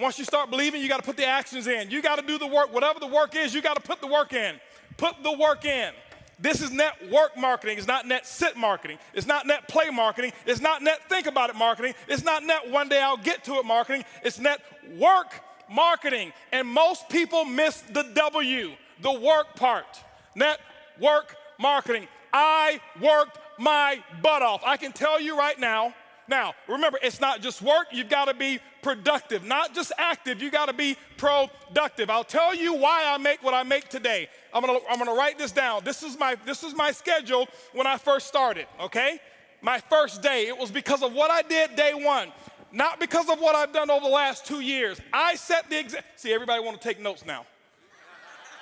Once you start believing, you got to put the actions in. You got to do the work. Whatever the work is, you got to put the work in. Put the work in. This is network marketing. It's not net sit marketing. It's not net play marketing. It's not net think about it marketing. It's not net one day I'll get to it marketing. It's net work marketing. And most people miss the W, the work part. Network marketing. I worked my butt off. I can tell you right now. Now, remember, it's not just work. You've got to be productive, not just active. You got to be productive. I'll tell you why I make what I make today. I'm gonna write this down. This is my schedule when I first started, okay? My first day, it was because of what I did day one, not because of what I've done over the last 2 years. I set the example. See, everybody want to take notes now.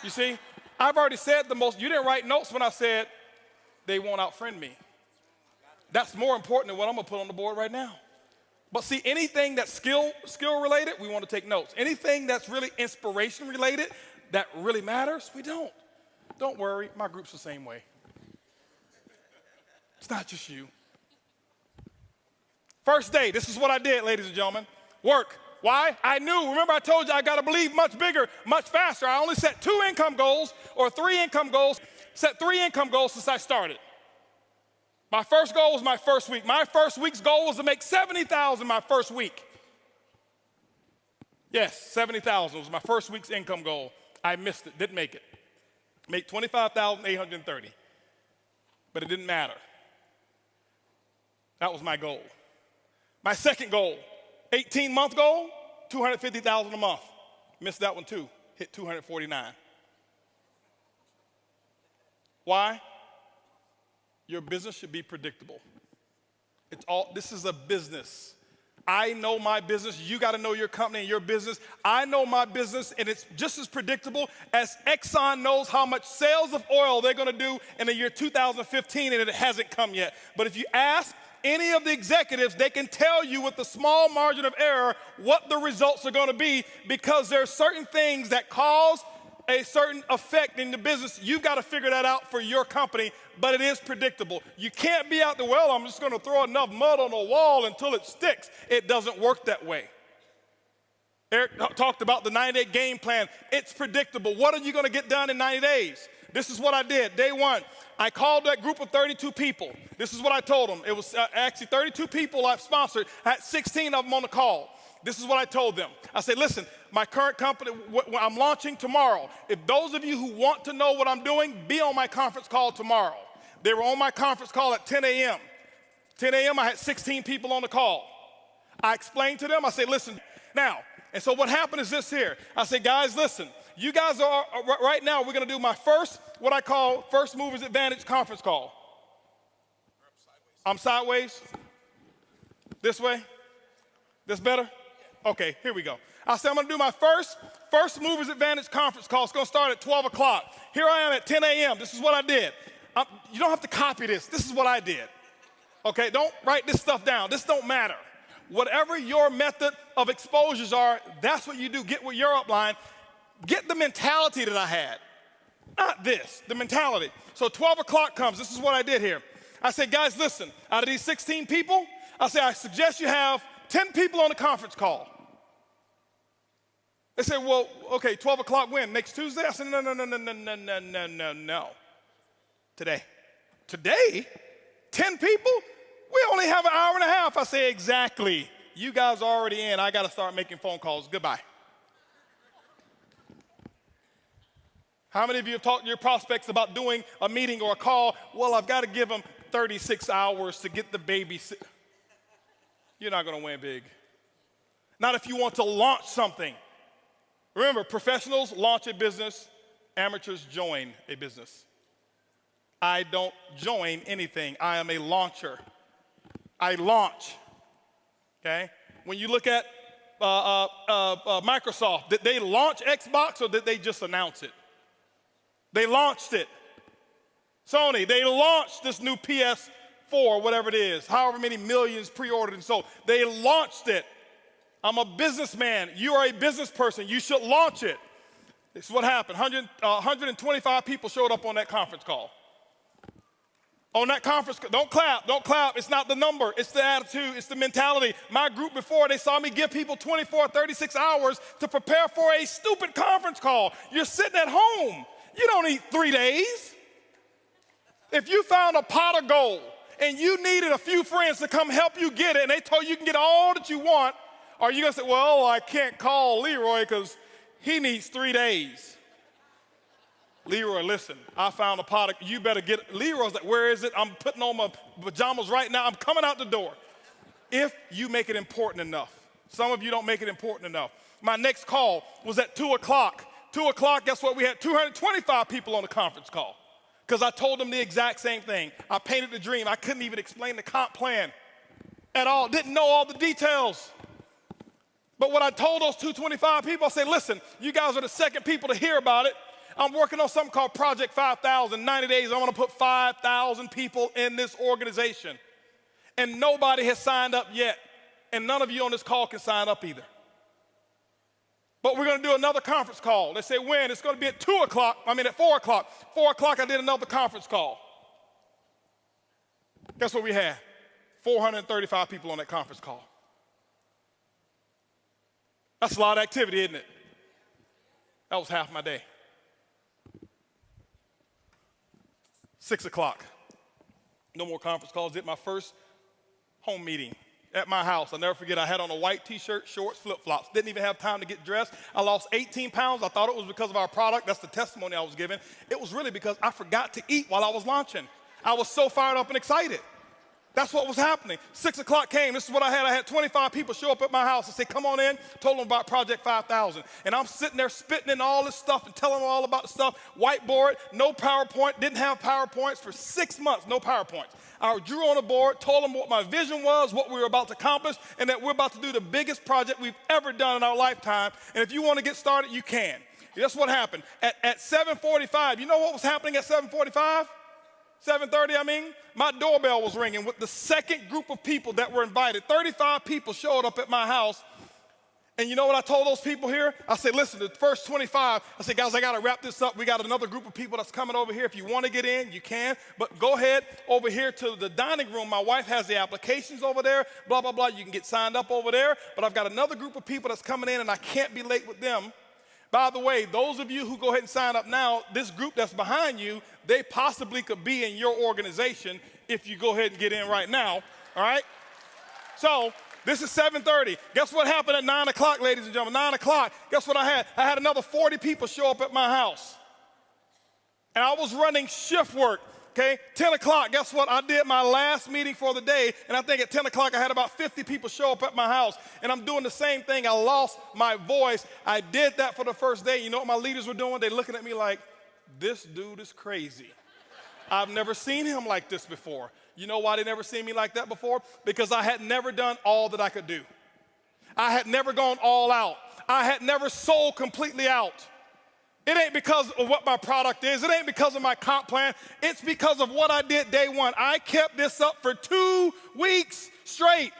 You see, I've already said the most. You didn't write notes when I said they won't outfriend me. That's more important than what I'm gonna put on the board right now. But see, anything that's skill related, we want to take notes. Anything that's really inspiration related, that really matters, we don't. Don't worry, my group's the same way. It's not just you. First day, this is what I did, ladies and gentlemen. Work. Why? I knew, remember I told you I got to believe much bigger, much faster. I only set 2 income goals or 3 income goals, set 3 income goals since I started. My first goal was my first week. My first week's goal was to make $70,000 my first week. Yes, $70,000 was my first week's income goal. I missed it, didn't make it. Make $25,830, but it didn't matter. That was my goal. My second goal, 18-month goal, $250,000 a month. Missed that one too, hit $249. Why? Your business should be predictable. This is a business. I know my business. You got to know your company and your business. I know my business, and it's just as predictable as Exxon knows how much sales of oil they're going to do in the year 2015, and it hasn't come yet. But if you ask any of the executives, they can tell you with a small margin of error what the results are going to be, because there are certain things that cause a certain effect in the business. You've got to figure that out for your company, but it is predictable. You can't be out there, well, I'm just going to throw enough mud on the wall until it sticks. It doesn't work that way. Eric talked about the 90-day game plan. It's predictable. What are you going to get done in 90 days? This is what I did. Day one, I called that group of 32 people. This is what I told them. It was actually 32 people I've sponsored. I had 16 of them on the call. This is what I told them. I said, listen, my current company, I'm launching tomorrow. If those of you who want to know what I'm doing, be on my conference call tomorrow. They were on my conference call at 10 a.m. 10 a.m., I had 16 people on the call. I explained to them, I said, listen, now, and so what happened is this here. I said, guys, listen, you guys are, right now, we're going to do my first, what I call First Movers Advantage conference call. I'm sideways? This way? This better? Okay, here we go. I said I'm going to do my First Movers Advantage conference call. It's going to start at 12 o'clock. Here I am at 10 a.m. This is what I did. You don't have to copy this. This is what I did. Okay, don't write this stuff down. This don't matter. Whatever your method of exposures are, that's what you do. Get with your upline. Get the mentality that I had. Not this, the mentality. So 12 o'clock comes. This is what I did here. I said, guys, listen, out of these 16 people, I said, I suggest you have 10 people on the conference call. They said, well, okay, 12 o'clock when? Next Tuesday? I said, no. Today. Today? 10 people? We only have an hour and a half. I say, exactly. You guys are already in. I got to start making phone calls. Goodbye. How many of you have talked to your prospects about doing a meeting or a call? Well, I've got to give them 36 hours to get the baby. You're not going to win big. Not if you want to launch something. Remember, professionals launch a business, amateurs join a business. I don't join anything. I am a launcher. I launch, okay? When you look at Microsoft, did they launch Xbox or did they just announce it? They launched it. Sony, they launched this new PS4, whatever it is, however many millions pre-ordered and sold. They launched it. I'm a businessman. You are a business person. You should launch it. This is what happened. 125 people showed up on that conference call. On that conference, don't clap, don't clap. It's not the number, it's the attitude, it's the mentality. My group before, they saw me give people 24, 36 hours to prepare for a stupid conference call. You're sitting at home. You don't need 3 days. If you found a pot of gold and you needed a few friends to come help you get it and they told you can get all that you want, are you gonna say, well, I can't call Leroy because he needs 3 days? Leroy, listen, I found a pot of, you better get, Leroy's like, where is it? I'm putting on my pajamas right now. I'm coming out the door. If you make it important enough. Some of you don't make it important enough. My next call was at 2 o'clock. 2 o'clock, guess what? We had 225 people on the conference call because I told them the exact same thing. I painted the dream. I couldn't even explain the comp plan at all. Didn't know all the details. But what I told those 225 people, I said, listen, you guys are the second people to hear about it. I'm working on something called Project 5,000. 90 days, I want to put 5,000 people in this organization. And nobody has signed up yet. And none of you on this call can sign up either. But we're going to do another conference call. They say when? It's going to be at 4 o'clock. 4 o'clock, I did another conference call. Guess what we had? 435 people on that conference call. That's a lot of activity, isn't it? That was half my day. 6 o'clock. No more conference calls. Did my first home meeting at my house. I'll never forget, I had on a white t-shirt, shorts, flip-flops. Didn't even have time to get dressed. I lost 18 pounds. I thought it was because of our product. That's the testimony I was given. It was really because I forgot to eat while I was launching. I was so fired up and excited. That's what was happening. 6 o'clock came. This is what I had. I had 25 people show up at my house. I said, come on in. Told them about Project 5,000. And I'm sitting there spitting in all this stuff and telling them all about the stuff. Whiteboard, no PowerPoint. Didn't have PowerPoints for 6 months. No PowerPoints. I drew on a board, told them what my vision was, what we were about to accomplish, and that we're about to do the biggest project we've ever done in our lifetime. And if you want to get started, you can. That's what happened. At 7:45, you know what was happening at 7:45? 7:30, my doorbell was ringing with the second group of people that were invited. 35 people showed up at my house. And you know what I told those people here? I said, listen, the first 25, I said, guys, I got to wrap this up. We got another group of people that's coming over here. If you want to get in, you can. But go ahead over here to the dining room. My wife has the applications over there, blah, blah, blah. You can get signed up over there. But I've got another group of people that's coming in, and I can't be late with them. By the way, those of you who go ahead and sign up now, this group that's behind you, they possibly could be in your organization if you go ahead and get in right now, all right? So this is 7:30. Guess what happened at 9 o'clock, ladies and gentlemen? 9 o'clock, guess what I had? I had another 40 people show up at my house. And I was running shift work, okay? 10 o'clock, guess what? I did my last meeting for the day, and I think at 10 o'clock I had about 50 people show up at my house. And I'm doing the same thing. I lost my voice. I did that for the first day. You know what my leaders were doing? They're looking at me like, this dude is crazy. I've never seen him like this before. You know why they never seen me like that before? Because I had never done all that I could do. I had never gone all out. I had never sold completely out. It ain't because of what my product is. It ain't because of my comp plan. It's because of what I did day one. I kept this up for 2 weeks straight.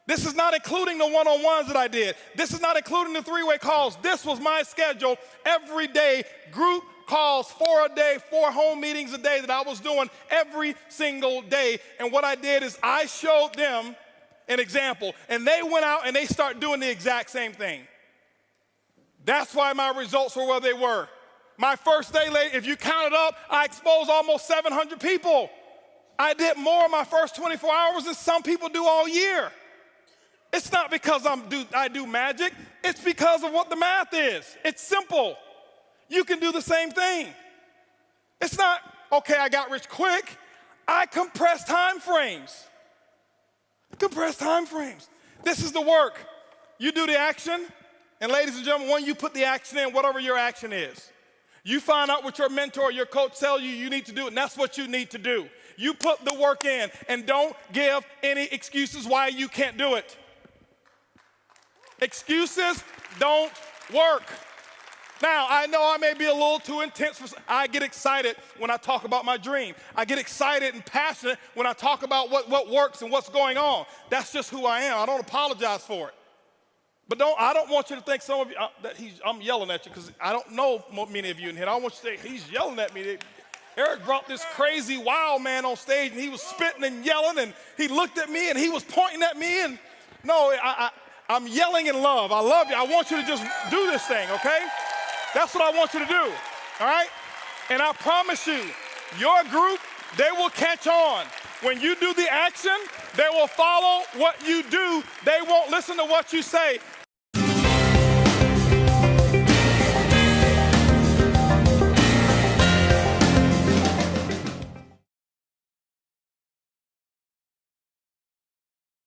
This is not including the one-on-ones that I did. This is not including the 3-way calls. This was my schedule every day, group calls, 4 a day, 4 home meetings a day that I was doing every single day. And what I did is I showed them an example, and they went out and they started doing the exact same thing. That's why my results were where they were. My first day, if you count it up, I exposed almost 700 people. I did more in my first 24 hours than some people do all year. It's not because I do magic. It's because of what the math is. It's simple. You can do the same thing. It's not, okay, I got rich quick. I compress time frames. Compress time frames. This is the work. You do the action, and ladies and gentlemen, when you put the action in, whatever your action is, you find out what your mentor, your coach tells you need to do, and that's what you need to do. You put the work in, and don't give any excuses why you can't do it. Excuses don't work. Now, I know I may be a little too intense. I get excited when I talk about my dream. I get excited and passionate when I talk about what works and what's going on. That's just who I am. I don't apologize for it. But I don't want you to think some of you, I'm yelling at you because I don't know many of you in here. I don't want you to say, he's yelling at me. Eric brought this crazy wild man on stage, and he was spitting and yelling, and he looked at me, and he was pointing at me, and no, I'm yelling in love. I love you. I want you to just do this thing, okay? That's what I want you to do, all right? And I promise you, your group, they will catch on. When you do the action, they will follow what you do. They won't listen to what you say.